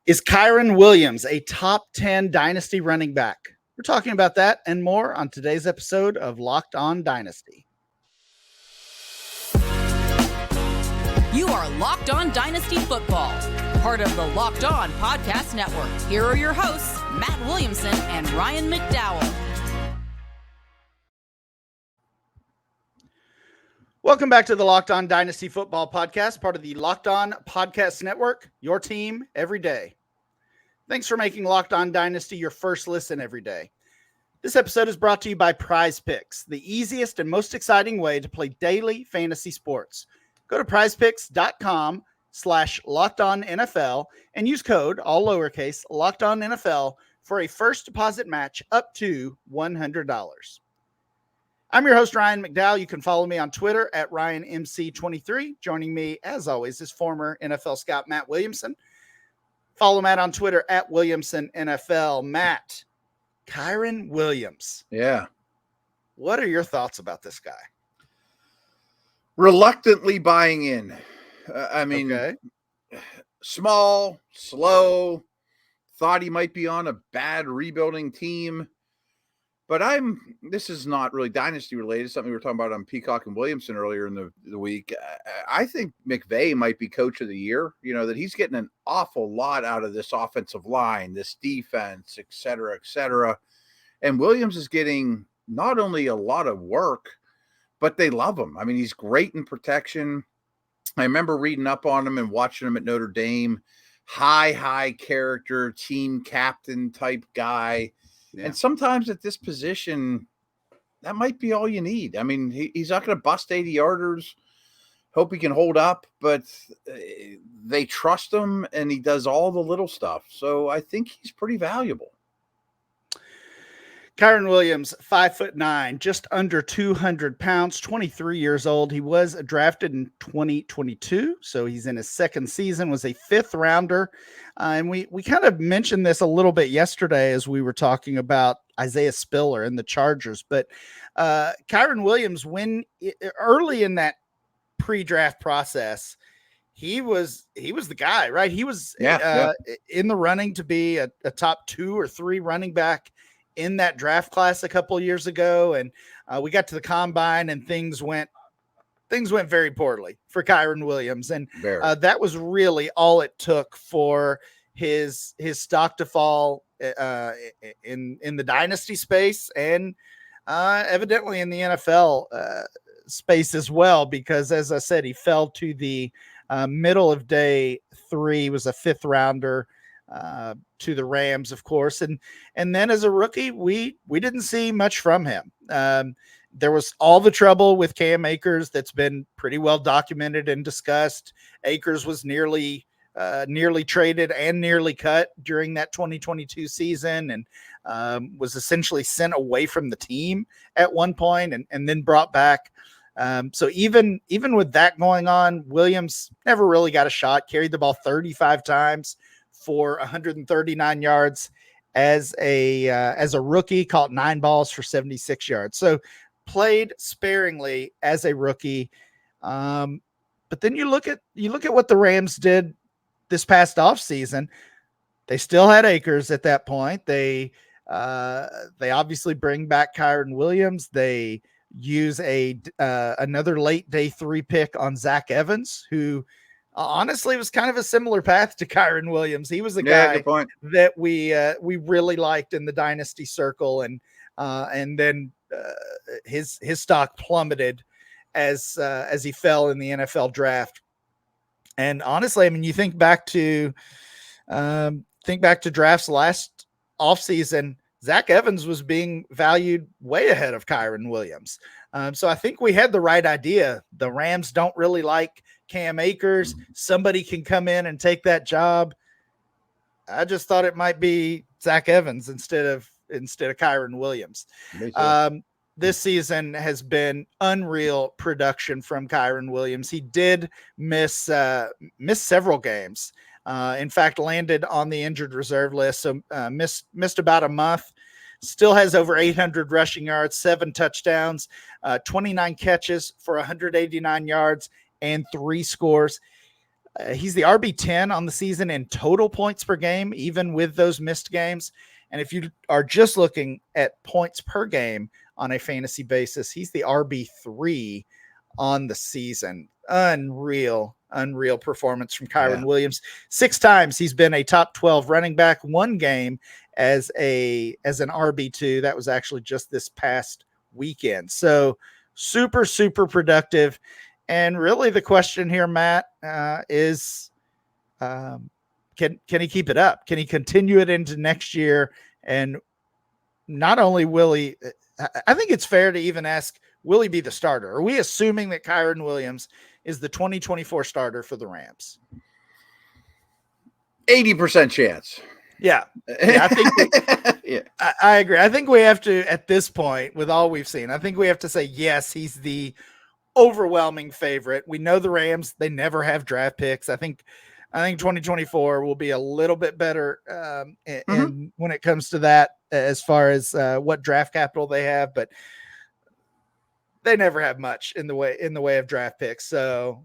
Is Kyren Williams a top 10 Dynasty running back? We're talking about that and more on today's episode of Locked On Dynasty. You are Locked On Dynasty Football, part of the Locked On Podcast Network. Here are your hosts, Matt Williamson and Ryan McDowell. Welcome back to the Locked On Dynasty Football Podcast, part of the Locked On Podcast Network, your team every day. Thanks for making Locked On Dynasty your first listen every day. This episode is brought to you by Prize Picks, the easiest and most exciting way to play daily fantasy sports. Go to prizepicks.com/LockedOnNFL and use code, all lowercase, LockedOnNFL for a first deposit match up to $100. I'm your host, Ryan McDowell. You can follow me on Twitter at RyanMC23. Joining me, as always, is former NFL scout Matt Williamson. Follow Matt on Twitter at WilliamsonNFL. Matt, Kyren Williams. Yeah. What are your thoughts about this guy? Reluctantly buying in. Okay. Small, slow, thought he might be on a bad rebuilding team. But this is not really Dynasty related, something we were talking about on Peacock and Williamson earlier in the week. I think McVay might be coach of the year, that he's getting an awful lot out of this offensive line, this defense, et cetera, et cetera. And Williams is getting not only a lot of work, but they love him. I mean, he's great in protection. I remember reading up on him and watching him at Notre Dame. High character, team captain type guy. Yeah. And sometimes at this position, that might be all you need. I mean, he's not going to bust 80-yarders. Hope he can hold up, but they trust him, and he does all the little stuff. So I think he's pretty valuable. Kyren Williams, 5'9", just under 200 pounds, 23 years old. He was drafted in 2022, so he's in his second season, was a fifth rounder. And we kind of mentioned this a little bit yesterday as we were talking about Isaiah Spiller and the Chargers. But Kyren Williams, early in that pre-draft process, he was the guy, right? He was in the running to be a top 2 or 3 running back in that draft class a couple of years ago. And we got to the combine and things went very poorly for Kyren Williams. And that was really all it took for his stock to fall in the dynasty space and evidently in the NFL space as well, because as I said, he fell to the middle of day 3, was a fifth rounder to the Rams, of course. And then as a rookie, we didn't see much from him. There was all the trouble with Cam Akers that's been pretty well documented and discussed. Akers was nearly traded and nearly cut during that 2022 season, and was essentially sent away from the team at one point and then brought back. So even with that going on, Williams never really got a shot, carried the ball 35 times for 139 yards as a rookie, caught 9 balls for 76 yards. So played sparingly as a rookie. But then you look at what the Rams did this past offseason. They still had Akers at that point. They obviously bring back Kyren Williams. They use another late day 3 pick on Zach Evans, who honestly was kind of a similar path to Kyren Williams. He was a guy that we really liked in the dynasty circle, and then his stock plummeted as he fell in the NFL draft. And honestly, I mean, you think back to drafts last offseason, Zach Evans was being valued way ahead of Kyren Williams. So I think we had the right idea. The Rams don't really like Cam Akers. Somebody can come in and take that job. I just thought it might be Zach Evans instead of Kyren Williams. This season has been unreal production from Kyren Williams. He did miss several games. In fact, landed on the injured reserve list, so missed about a month. Still has over 800 rushing yards, 7 touchdowns, 29 catches for 189 yards, and 3 scores. He's the RB10 on the season in total points per game, even with those missed games. And if you are just looking at points per game on a fantasy basis, he's the RB3 on the season. Unreal performance from Kyren Williams. 6 times he's been a top 12 running back, one game as an RB2. That was actually just this past weekend. So super productive. And really the question here, Matt, is can he keep it up? Can he continue it into next year? And not only will he, I think it's fair to even ask, will he be the starter? Are we assuming that Kyren Williams is the 2024 starter for the Rams? 80% chance. Yeah, I think I agree. I think we have to, at this point, with all we've seen, I think we have to say, yes, he's the overwhelming favorite. We know the Rams, they never have draft picks. I think 2024 will be a little bit better and when it comes to that, as far as what draft capital they have, but they never have much in the way of draft picks. So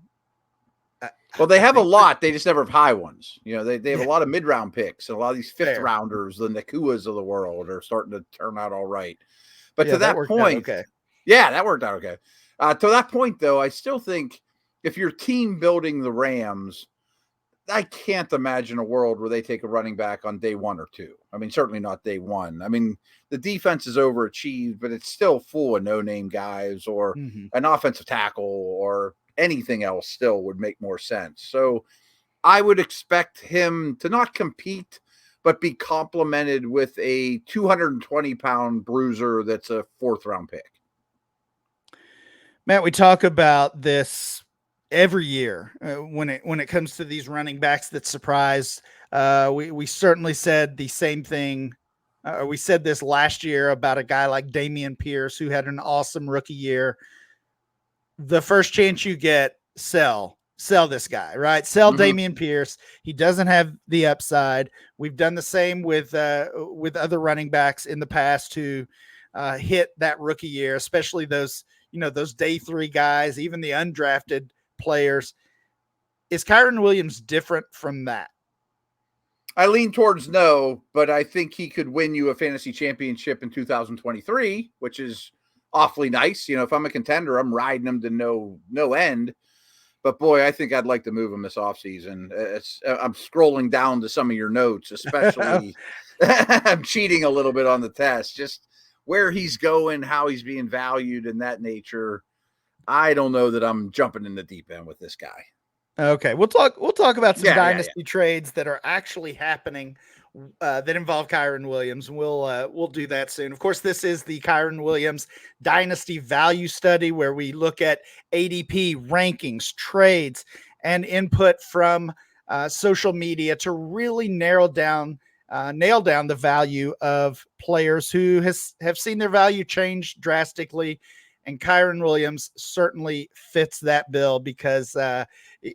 well, they have a lot. They just never have high ones. You know, they have a lot of mid-round picks, and a lot of these fifth rounders, the Nakuas of the world, are starting to turn out all right. But to that point, that worked out okay. To that point, though, I still think if you're team building the Rams, I can't imagine a world where they take a running back on day 1 or 2. I mean, certainly not day 1. I mean, the defense is overachieved, but it's still full of no-name guys, or an offensive tackle, or anything else still would make more sense. So I would expect him to not compete, but be complemented with a 220-pound bruiser that's a 4th-round pick. Matt, we talk about this every year when it comes to these running backs that surprise. We certainly said the same thing. We said this last year about a guy like Dameon Pierce, who had an awesome rookie year. The first chance you get, sell this guy, right? Sell Dameon Pierce. He doesn't have the upside. We've done the same with other running backs in the past who hit that rookie year, especially those day 3 guys, even the undrafted players. Is Kyren Williams different from that? I lean towards no, but I think he could win you a fantasy championship in 2023, which is awfully nice. You know, if I'm a contender, I'm riding him to no end. But boy, I think I'd like to move him this offseason. I'm scrolling down to some of your notes, especially I'm cheating a little bit on the test, just where he's going, how he's being valued, and that nature. I don't know that I'm jumping in the deep end with this guy. Okay, we'll talk about some dynasty trades that are actually happening that involve Kyren Williams. We'll do that soon. Of course, this is the Kyren Williams Dynasty Value Study, where we look at ADP rankings, trades, and input from social media to really nail down the value of players who have seen their value change drastically. And Kyren Williams certainly fits that bill, because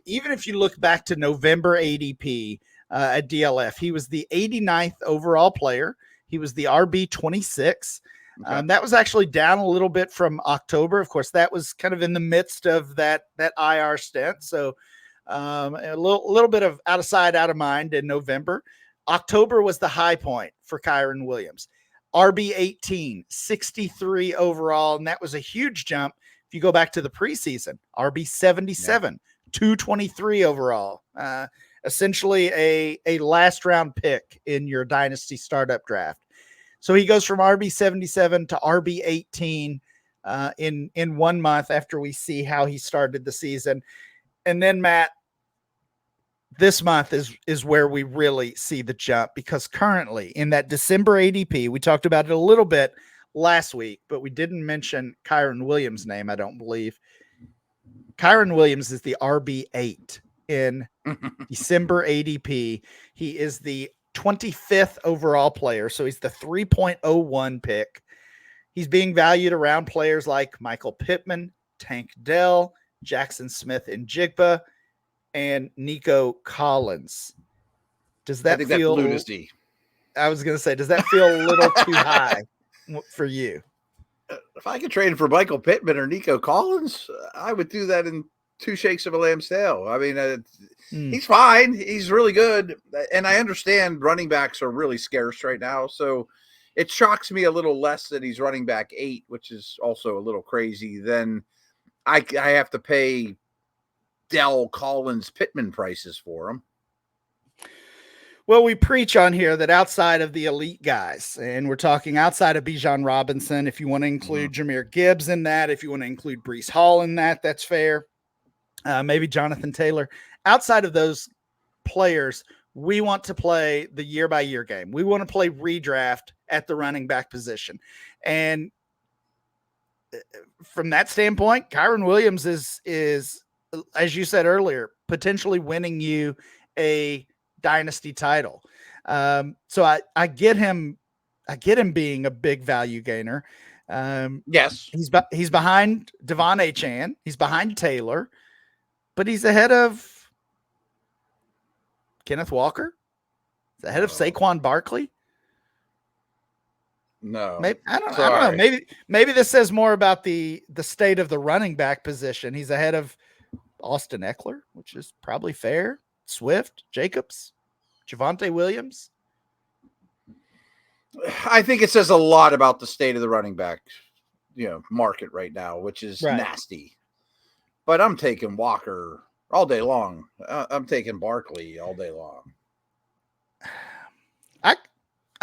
even if you look back to November ADP at DLF, he was the 89th overall player. He was the RB 26. That was actually down a little bit from October. Of course, that was kind of in the midst of that IR stint. So a little bit of out of sight, out of mind in November. October was the high point for Kyren Williams. RB 18, 63 overall, and that was a huge jump. If you go back to the preseason, RB 77, 223 overall. Essentially a last round pick in your dynasty startup draft. So he goes from RB 77 to RB 18 in 1 month after we see how he started the season. And then, Matt, this month is where we really see the jump, because currently in that December ADP, we talked about it a little bit last week, but we didn't mention Kyren Williams' name, I don't believe. Kyren Williams is the RB8 in December ADP. He is the 25th overall player, so he's the 3.01 pick. He's being valued around players like Michael Pittman, Tank Dell, Jackson Smith and Jigba, and Nico Collins. Does that feel? I was going to say, does that feel a little too high for you? If I could trade for Michael Pittman or Nico Collins, I would do that in two shakes of a lamb's tail. I mean, he's fine. He's really good. And I understand running backs are really scarce right now. So it shocks me a little less that he's running back 8, which is also a little crazy, than I have to pay Dell, Collins, Pittman prices for him. Well, we preach on here that outside of the elite guys, and we're talking outside of Bijan Robinson, if you want to include Jahmyr Gibbs in that, if you want to include Breece Hall in that, that's fair. Maybe Jonathan Taylor. Outside of those players, we want to play the year-by-year game. We want to play redraft at the running back position. And from that standpoint, Kyren Williams is, as you said earlier, potentially winning you a dynasty title. So I get him being a big value gainer. Yes, he's behind Devon Achane. He's behind Taylor, but he's ahead of Kenneth Walker. He's ahead of Saquon Barkley. No, maybe, I don't know. Maybe this says more about the state of the running back position. He's ahead of Austin Eckler, which is probably fair. Swift, Jacobs, Javonte Williams. I think it says a lot about the state of the running back, market right now, which is nasty. But I'm taking Walker all day long. I'm taking Barkley all day long.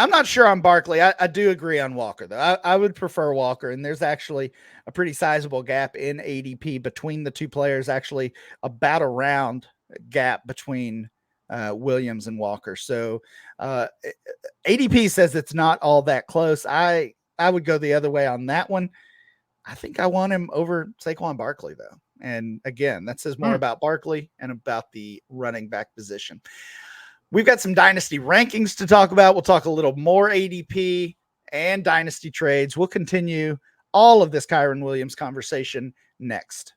I'm not sure on Barkley. I do agree on Walker, though. I would prefer Walker, and there's actually a pretty sizable gap in ADP between the two players, actually about a round gap between Williams and Walker. So ADP says it's not all that close. I would go the other way on that one. I think I want him over Saquon Barkley, though. And again, that says more about Barkley and about the running back position. We've got some dynasty rankings to talk about. We'll talk a little more ADP and dynasty trades. We'll continue all of this Kyren Williams conversation next.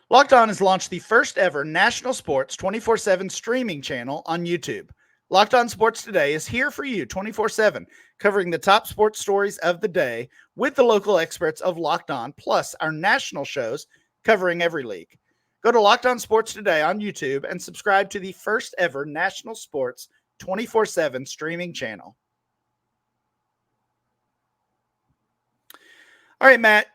Locked On has launched the first ever national sports 24/7 streaming channel on YouTube. Locked On Sports Today is here for you 24/7, covering the top sports stories of the day with the local experts of Locked On, plus our national shows covering every league. Go to Locked On Sports Today on YouTube and subscribe to the first ever national sports 24/7 streaming channel. All right, Matt,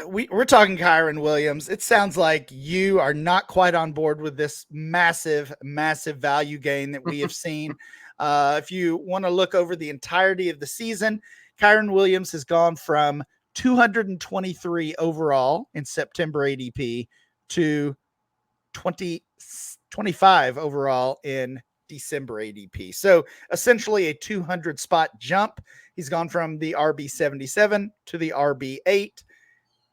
we're talking Kyren Williams. It sounds like you are not quite on board with this massive value gain that we have seen. If you want to look over the entirety of the season, Kyren Williams has gone from 223 overall in September ADP to 25 overall in December ADP. So essentially a 200 spot jump. He's gone from the RB 77 to the RB 8.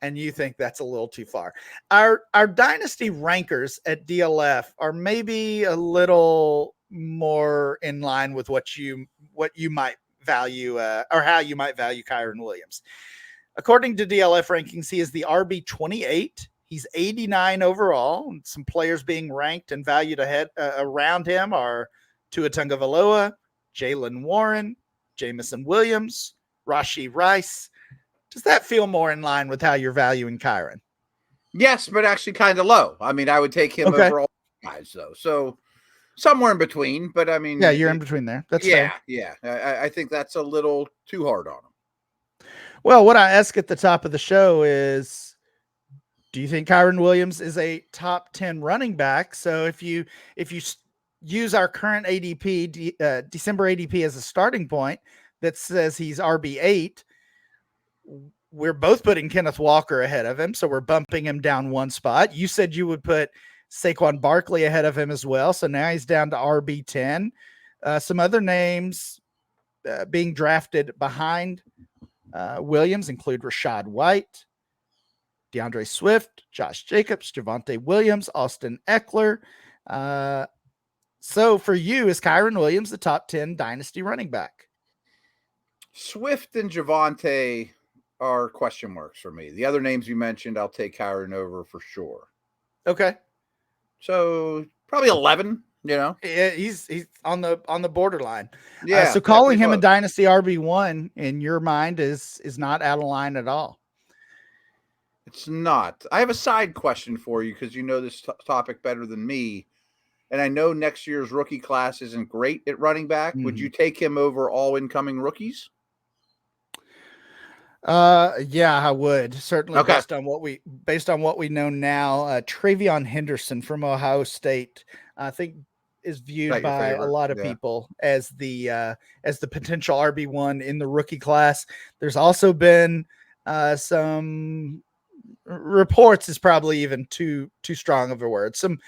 And you think that's a little too far. Our dynasty rankers at DLF are maybe a little more in line with what you might value or how you might value Kyren Williams. According to DLF rankings, he is the RB 28. He's 89 overall. And some players being ranked and valued ahead around him are Tua Tagovailoa, Jaylen Warren, Jamison Williams, Rashee Rice. Does that feel more in line with how you're valuing Kyren? Yes, but actually kind of low. I mean, I would take him over all guys, though. So somewhere in between, but I mean... Yeah, you're in between there. That's fair. Yeah. I think that's a little too hard on him. Well, what I ask at the top of the show is, do you think Kyren Williams is a top 10 running back? So if you use our current ADP, December ADP as a starting point that says he's RB8, we're both putting Kenneth Walker ahead of him, so we're bumping him down one spot. You said you would put Saquon Barkley ahead of him as well, so now he's down to RB10. Some other names being drafted behind Williams include Rachaad White, DeAndre Swift, Josh Jacobs, Javonte Williams, Austin Eckler. So for you, is Kyren Williams the top 10 dynasty running back? Swift and Javonte are question marks for me. The other names you mentioned, I'll take Kyren over for sure. Okay. So probably 11. He's on the borderline. Yeah. So calling pretty him a close. dynasty RB1 in your mind is not out of line at all. It's not. I have a side question for you because you know this topic better than me. And I know next year's rookie class isn't great at running back. Would you take him over all incoming rookies? Yeah, I would certainly Okay. based on what we know now. Travion Henderson from Ohio State, I think, is viewed by a lot of people as the potential RB1 in the rookie class. There's also been some reports is probably even too strong of a word. Some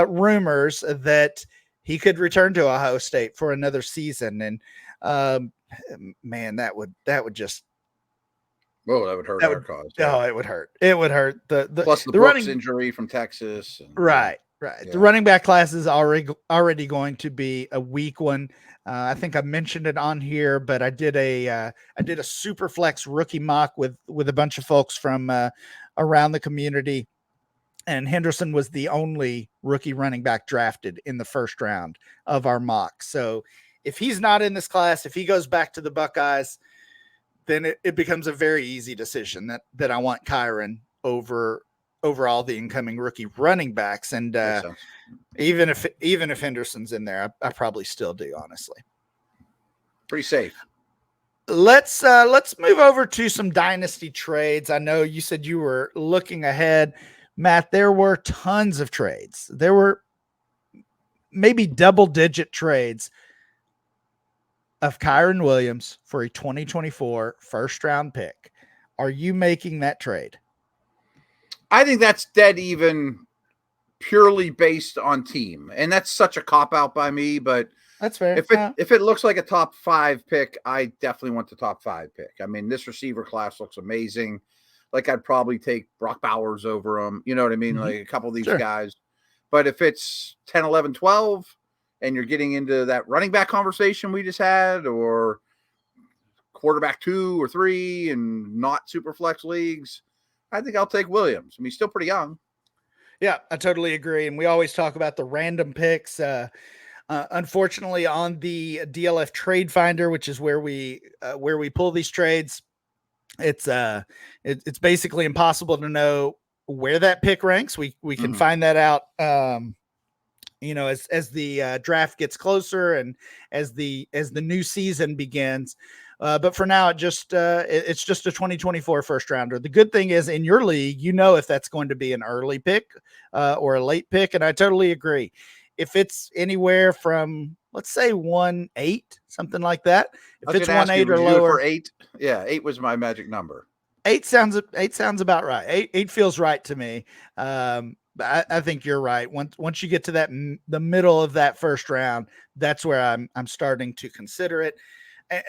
rumors that he could return to Ohio State for another season, and man, that would just. Oh, that would hurt our cause. Yeah. Oh, it would hurt. It would hurt. Plus the Brooks injury from Texas. Right. Yeah. The running back class is already going to be a weak one. I think I mentioned it on here, but I did a super flex rookie mock with a bunch of folks from around the community, and Henderson was the only rookie running back drafted in the first round of our mock. So if he's not in this class, if he goes back to the Buckeyes, then it becomes a very easy decision that I want Kyren over all the incoming rookie running backs. And even if Henderson's in there, I probably still do, honestly. Pretty safe. Let's move over to some dynasty trades. I know you said you were looking ahead, Matt. There were tons of trades. There were maybe double-digit trades of Kyren Williams for a 2024 first-round pick. Are you making that trade? I think that's dead even purely based on team. And that's such a cop-out by me, but that's fair. If it looks like a top 5 pick, I definitely want the top 5 pick. I mean, this receiver class looks amazing. Like, I'd probably take Brock Bowers over him. You know what I mean? Like a couple of these guys. But if it's 10, 11, 12, and you're getting into that running back conversation we just had, or quarterback 2 or 3 and not super flex leagues, I think I'll take Williams. I mean, he's still pretty young. Yeah, I totally agree. And we always talk about the random picks. Unfortunately, on the DLF Trade Finder, which is where we pull these trades, it's basically impossible to know where that pick ranks. We can find that out, as the draft gets closer and as the new season begins. But for now, it's just a 2024 first rounder. The good thing is, in your league, if that's going to be an early pick or a late pick. And I totally agree. If it's anywhere from, let's say 1-8, something like that. If it's 1-8 or lower, 8. Yeah. 8 was my magic number. 8 sounds about right. 8 feels right to me. I think you're right. Once you get to the middle of that first round, that's where I'm starting to consider it.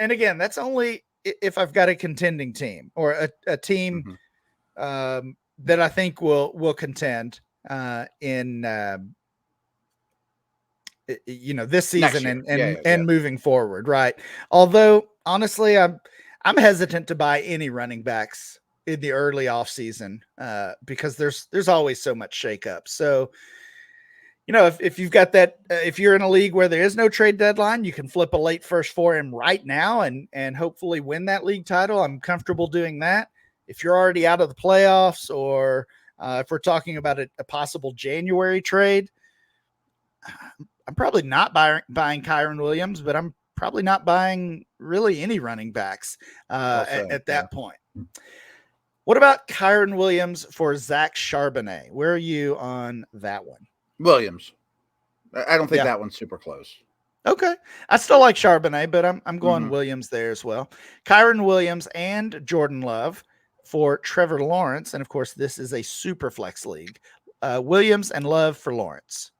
And again, that's only if I've got a contending team or a team that I think will contend in this season and moving forward, right? Although honestly, I'm hesitant to buy any running backs in the early off season because there's always so much shakeup. So, if you've got that, if you're in a league where there is no trade deadline, you can flip a late first for him right now and hopefully win that league title. I'm comfortable doing that. If you're already out of the playoffs, or if we're talking about a possible January trade, I'm probably not buying Kyren Williams, but I'm probably not buying really any running backs at that point. What about Kyren Williams for Zach Charbonnet? Where are you on that one? Williams. I don't think that one's super close. Okay. I still like Charbonnet, but I'm going Williams there as well. Kyren Williams and Jordan Love for Trevor Lawrence. And of course, this is a super flex league. Williams and Love for Lawrence.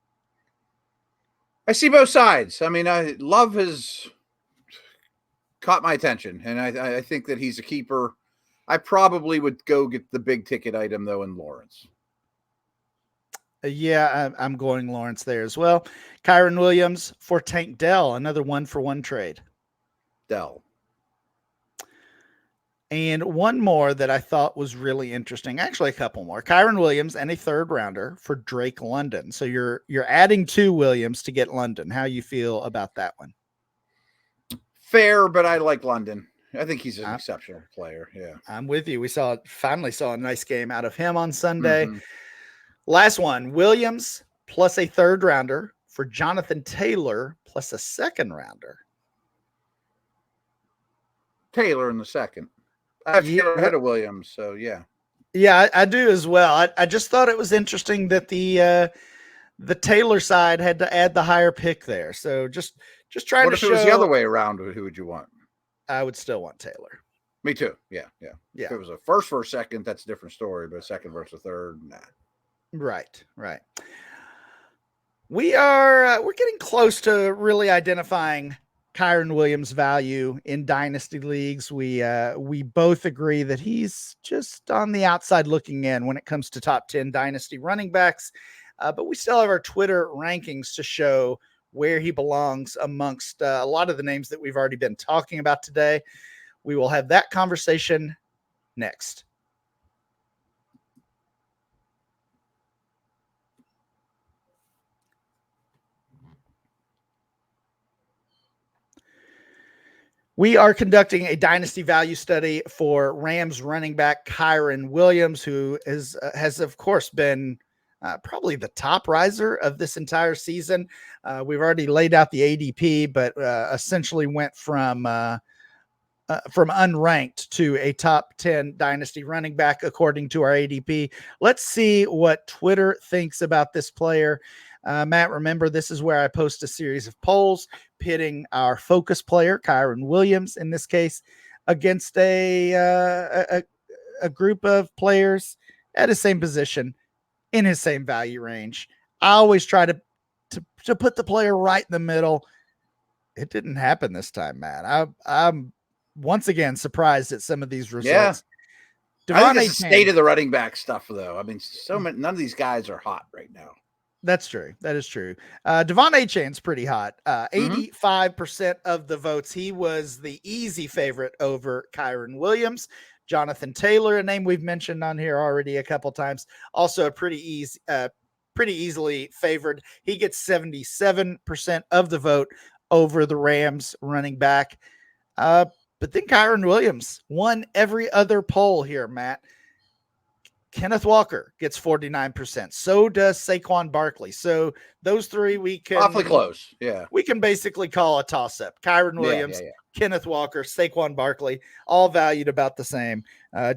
I see both sides. I mean, Love has caught my attention, and I think that he's a keeper. I probably would go get the big ticket item, though, in Lawrence. Yeah, I'm going Lawrence there as well. Kyren Williams for Tank Dell, another 1-for-1 trade. Dell. And one more that I thought was really interesting, actually a couple more. Kyren Williams and a third rounder for Drake London. So you're adding 2 Williams to get London. How you feel about that one? Fair, but I like London. I think he's an exceptional player. Yeah. I'm with you. We finally saw a nice game out of him on Sunday. Last one, Williams plus a third rounder for Jonathan Taylor plus a second rounder. Taylor in the second. I have Taylor ahead of Williams, so yeah. Yeah, I do as well. I just thought it was interesting that the Taylor side had to add the higher pick there. So just trying to show. What if it was the other way around? Who would you want? I would still want Taylor. Me too. Yeah. If it was a first for a second, that's a different story. But a second versus a third, nah. Right. We're getting close to really identifying Kyren Williams' value in dynasty leagues. We both agree that he's just on the outside looking in when it comes to top 10 dynasty running backs. But we still have our Twitter rankings to show where he belongs amongst a lot of the names that we've already been talking about today. We will have that conversation next. We are conducting a dynasty value study for Rams running back Kyren Williams, who has of course been probably the top riser of this entire season. We've already laid out the ADP, but essentially went from unranked to a top 10 dynasty running back according to our ADP. Let's see what Twitter thinks about this player. Matt, remember, this is where I post a series of polls pitting our focus player, Kyren Williams, in this case, against a group of players at his same position in his same value range. I always try to put the player right in the middle. It didn't happen this time, Matt. I'm once again surprised at some of these results. Yeah. I think it's the state of the running back stuff, though. I mean, none of these guys are hot right now. That's true. That is true. Devon Achane's pretty hot. 85% of the votes. He was the easy favorite over Kyren Williams. Jonathan Taylor, a name we've mentioned on here already a couple times, also a pretty easily favored. He gets 77% of the vote over the Rams running back. But then Kyren Williams won every other poll here, Matt. Kenneth Walker gets 49%. So does Saquon Barkley. So those three we can awfully close. Yeah. We can basically call a toss-up. Kyren Williams, Kenneth Walker, Saquon Barkley, all valued about the same,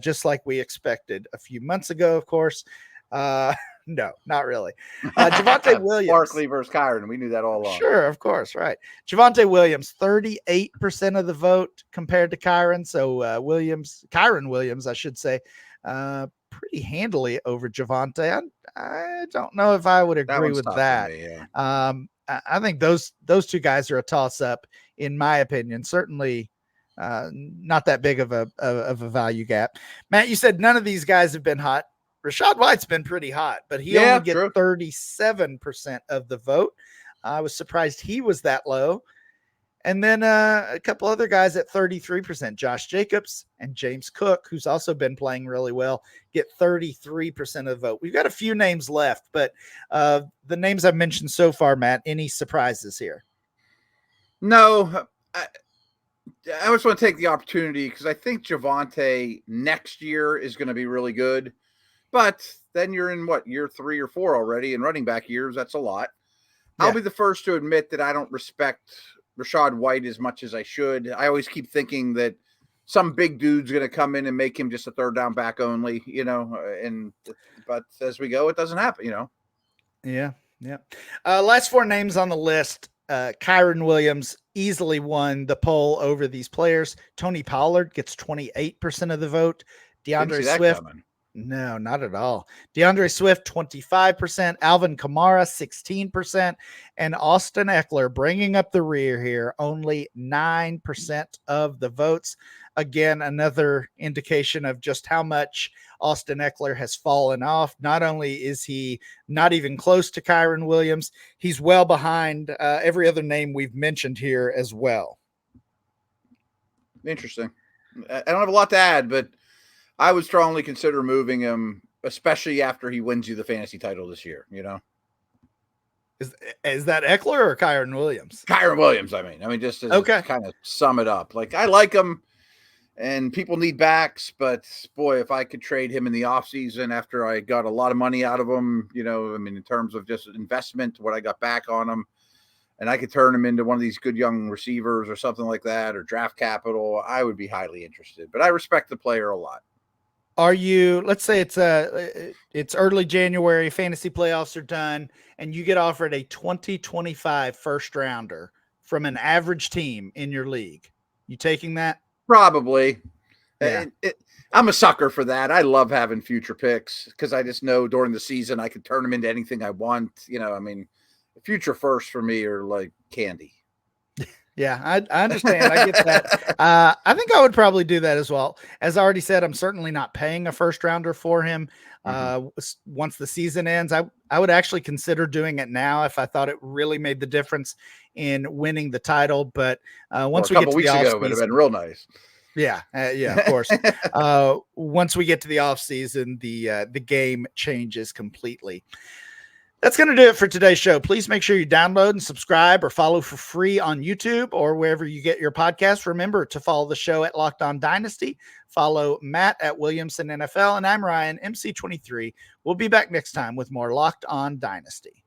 just like we expected a few months ago, of course. No, not really. Javonte Williams. Barkley versus Kyren. We knew that all along. Sure, of course, right. Javonte Williams, 38% of the vote compared to Kyren. So Kyren Williams, I should say, pretty handily over Javonte. I don't know if I would agree with that. Me, yeah. I think those two guys are a toss-up, in my opinion. Certainly not that big of a value gap. Matt, you said none of these guys have been hot. Rachaad White's been pretty hot, but he only gets 37% of the vote. I was surprised he was that low. And then a couple other guys at 33%, Josh Jacobs and James Cook, who's also been playing really well, get 33% of the vote. We've got a few names left, but the names I've mentioned so far, Matt, any surprises here? No, I just want to take the opportunity because I think Javonte next year is going to be really good. But then you're in year 3 or 4 already in running back years. That's a lot. Yeah. I'll be the first to admit that I don't respect Rachaad White as much as I should. I always keep thinking that some big dude's going to come in and make him just a third down back only, but as we go, it doesn't happen, Yeah. Last 4 names on the list. Kyren Williams easily won the poll over these players. Tony Pollard gets 28% of the vote. DeAndre Swift. No, not at all. DeAndre Swift, 25%. Alvin Kamara, 16%. And Austin Eckler bringing up the rear here, only 9% of the votes. Again, another indication of just how much Austin Eckler has fallen off. Not only is he not even close to Kyren Williams, he's well behind every other name we've mentioned here as well. Interesting. I don't have a lot to add, but I would strongly consider moving him, especially after he wins you the fantasy title this year. Is that Eckler or Kyren Williams? Kyren Williams, I mean, just to kind of sum it up. Like, I like him, and people need backs, but boy, if I could trade him in the offseason after I got a lot of money out of him, in terms of just investment, what I got back on him, and I could turn him into one of these good young receivers or something like that, or draft capital, I would be highly interested. But I respect the player a lot. Are you, let's say it's early January, fantasy playoffs are done, and you get offered a 2025 first rounder from an average team in your league. You taking that? Probably. Yeah. I'm a sucker for that. I love having future picks because I just know during the season I can turn them into anything I want. Future first for me are like candy. Yeah, I understand. I get that. I think I would probably do that as well. As I already said, I'm certainly not paying a first rounder for him. Once the season ends, I would actually consider doing it now if I thought it really made the difference in winning the title. But once we get to the offseason, it would have been real nice. Yeah, of course. Once we get to the offseason, the game changes completely. That's going to do it for today's show. Please make sure you download and subscribe or follow for free on YouTube or wherever you get your podcasts. Remember to follow the show at Locked On Dynasty. Follow Matt at Williamson NFL. And I'm Ryan, MC23. We'll be back next time with more Locked On Dynasty.